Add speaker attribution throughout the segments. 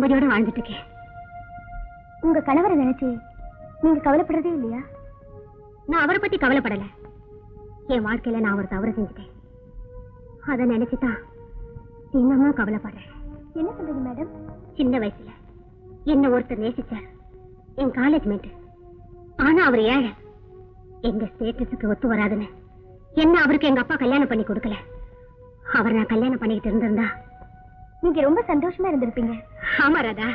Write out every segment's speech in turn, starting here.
Speaker 1: நிம்மதியோட வாழ்ந்துட்டு இருக்கேன்.
Speaker 2: உங்க கணவரை நினைச்சு நீங்க கவலைப்படுறதே இல்லையா?
Speaker 1: நான் அவரை பத்தி கவலைப்படல. என் வாழ்க்கையில நான் ஒரு தவறு செஞ்சுட்டேன். அதை நினைச்சுதான் இன்னமா கவலைப்படுறேன்.
Speaker 2: என்ன சொல்றீங்க மேடம்?
Speaker 1: சின்ன வயசுல என்ன ஒருத்தர் நேசிச்சார், என் காலேஜ் மேட். ஆனா அவர் ஏழை, எங்க ஸ்டேட்டஸுக்கு ஒத்து வராதுன்னு என்ன அவருக்கு எங்க அப்பா கல்யாணம் பண்ணி கொடுக்கல. அவர் நான் கல்யாணம் பண்ணிக்கிட்டு இருந்திருந்தா
Speaker 2: நீங்க ரொம்ப சந்தோஷமா இருந்திருப்பீங்க.
Speaker 1: ஆமா ராதா,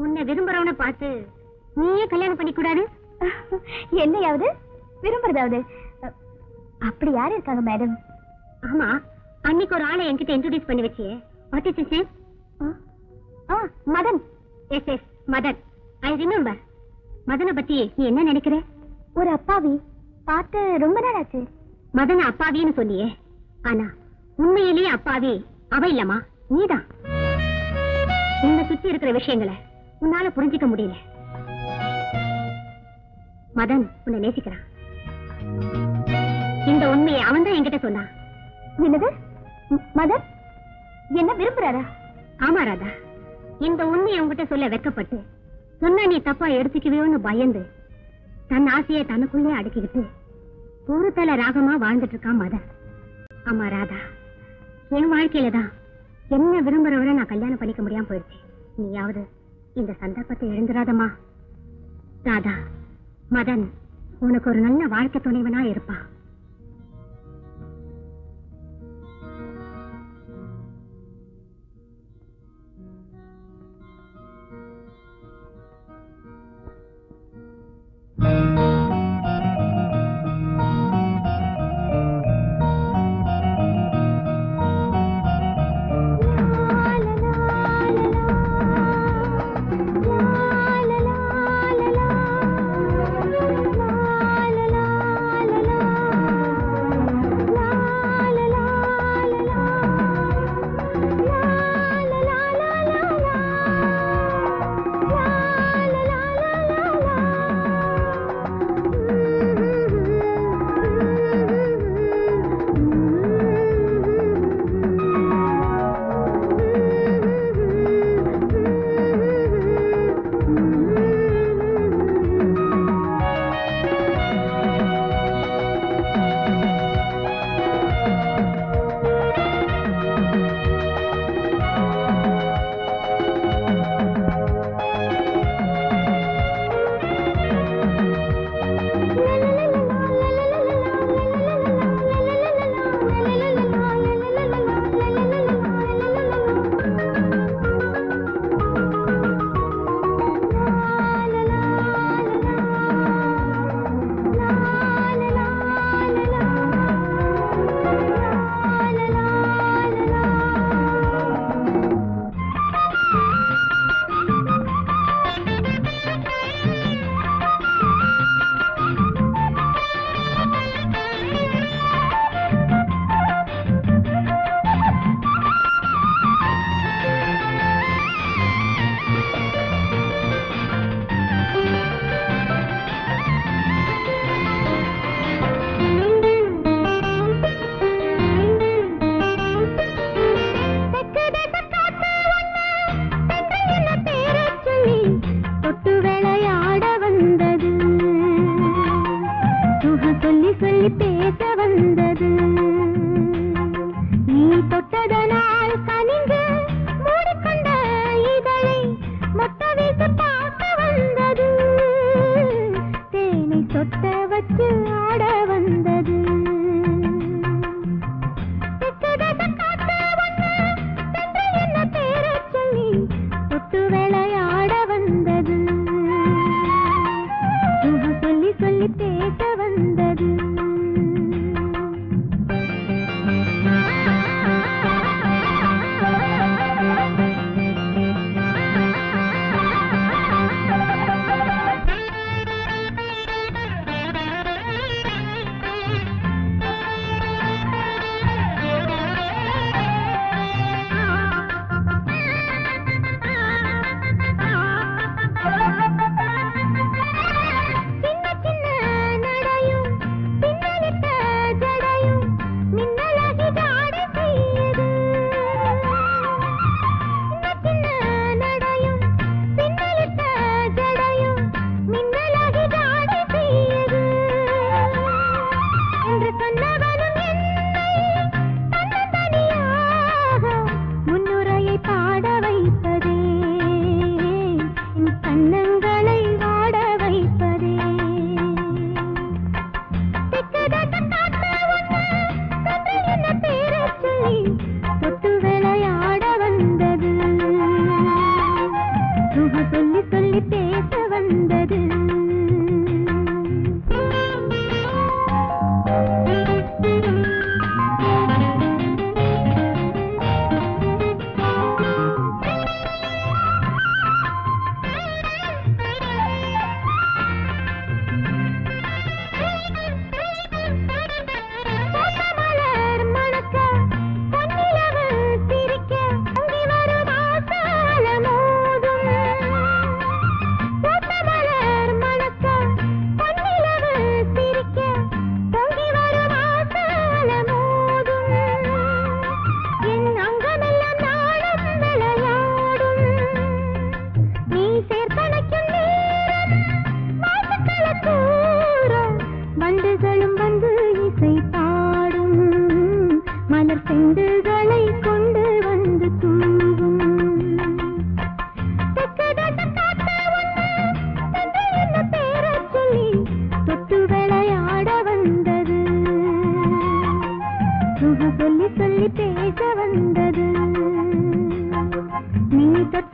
Speaker 1: உன்னை விரும்புறவனை பார்த்து நீயே கல்யாணம் பண்ணி கூடாது?
Speaker 2: என்னையாவது விரும்புறதாவது? அப்படி யாரு இருக்காங்க மேடம்?
Speaker 1: ஆமா, அன்னைக்கு ஒரு ஆளை என்கிட்ட இன்ட்ரோடியூஸ் பண்ணி வச்சியே. What is his name?
Speaker 2: Madan.
Speaker 1: Yes yes, Madan. I remember. மதனை பத்தி நீ என்ன நினைக்கிற?
Speaker 2: ஒரு அப்பாவி. பார்த்து ரொம்ப நாள் ஆச்சு.
Speaker 1: மதன அப்பாவின்னு சொன்னியே, ஆனா உண்மையிலேயே அப்பாவி அவ இல்லம்மா, நீதான். இந்த சுத்தி இருக்கிற விஷயங்களை உன்னால புரிஞ்சிக்க முடியல. மதன் உன்னை நேசிக்கிறான். இந்த உண்மையை அவன் தான் என்கிட்ட சொன்னான்.
Speaker 2: என்னது? மதன் என்ன விரும்புறாரா?
Speaker 1: ஆமா ராதா, இந்த உண்மையை உங்ககிட்ட சொல்ல வெட்கப்பட்டு சொன்னா நீ தப்பா எடுத்துக்குவியோன்னு பயந்து தன் ஆசையை தனக்குள்ளே அடக்கிக்கிட்டு ஒரு தல ராகமா வாழ்ந்துட்டு இருக்கான் மதன். ஆமா ராதா, என் வாழ்க்கையில தான் என்ன விரும்புறவரை நான் கல்யாணம் பண்ணிக்க முடியாம போயிடுச்சு. நீயாவது இந்த சந்தர்ப்பத்தை எழுந்துராதமா. ராதா, மதன் உனக்கு ஒரு நல்ல வாழ்க்கை துணைவனா இருப்பான்.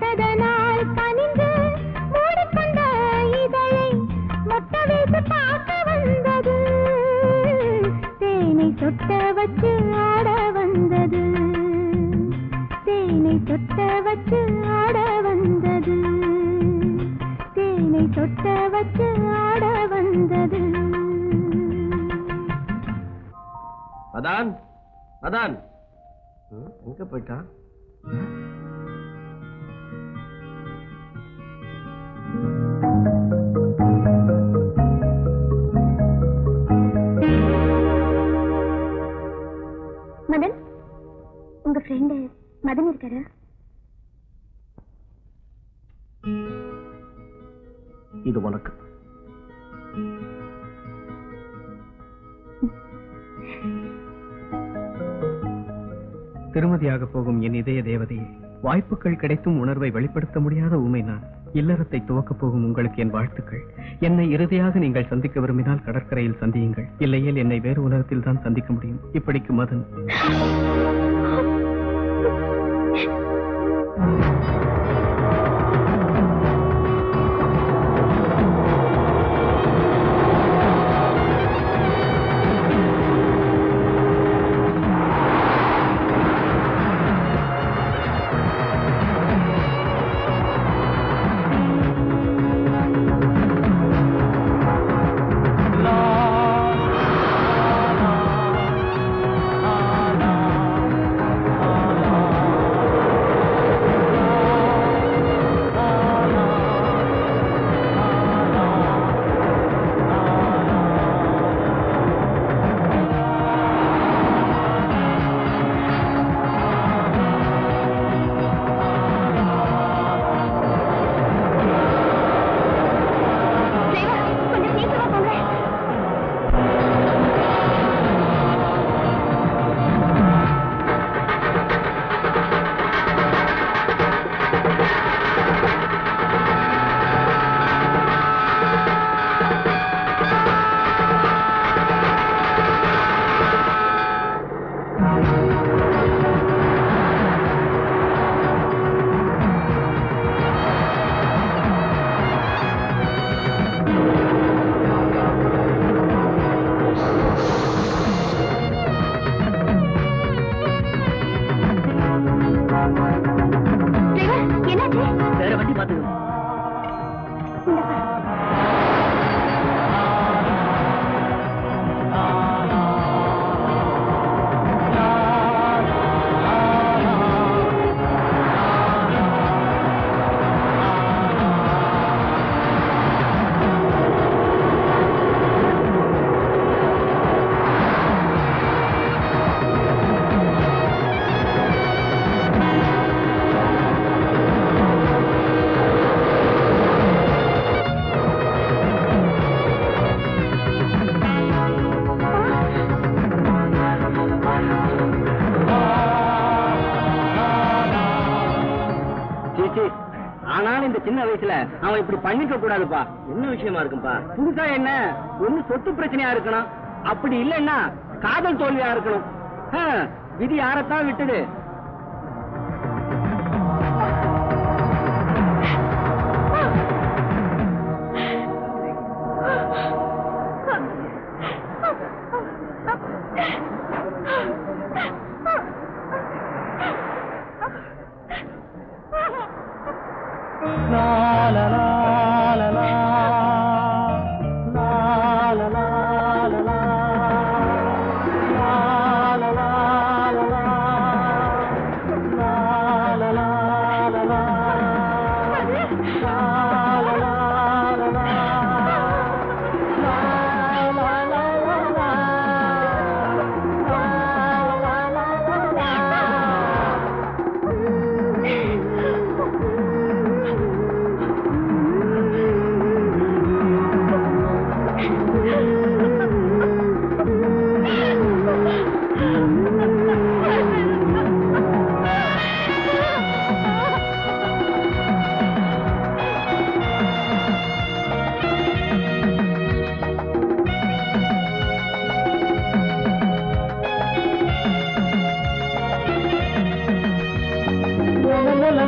Speaker 2: பார்த்ததனால் கனிந்து மூடிக்கொண்ட இதழை மொட்ட வைத்து பார்க்க வந்தது. தேனை சொட்ட வச்சு ஆட வந்தது. தேனை சொட்ட வச்சு ஆட வந்தது. தேனை சொட்ட வச்சு ஆட வந்தது.
Speaker 3: அதான் அதான் எங்க போயிட்டான்?
Speaker 2: மதன், உங்க ஃப்ரெண்டு மதன் இருக்காரா?
Speaker 3: இது உனக்கு.
Speaker 4: திருமதியாக போகும் என் இதய தேவதையே, வாய்ப்புகள் கிடைத்தும் உணர்வை வெளிப்படுத்த முடியாத ஊமை நான். இல்லறத்தை துவக்கப் போகும் உங்களுக்கு என் வாழ்த்துக்கள். என்னை இறுதியாக நீங்கள் சந்திக்க விரும்பினால் கடற்கரையில் சந்தியுங்கள். இல்லையேல் என்னை வேறு உலகத்தில் தான் சந்திக்க முடியும். இப்படிக்கு மதன்.
Speaker 3: சின்ன வயசுல அவன் இப்படி பண்ணிக்க கூடாதுப்பா. என்ன விஷயமா இருக்கும்பா? புதுசா என்ன ஒண்ணு சொத்து பிரச்சனையா இருக்கணும், அப்படி இல்லைன்னா காதல் தோல்வியா இருக்கணும். விதி யாரத்தான் விட்டது?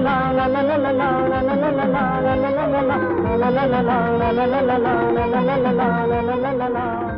Speaker 3: la la la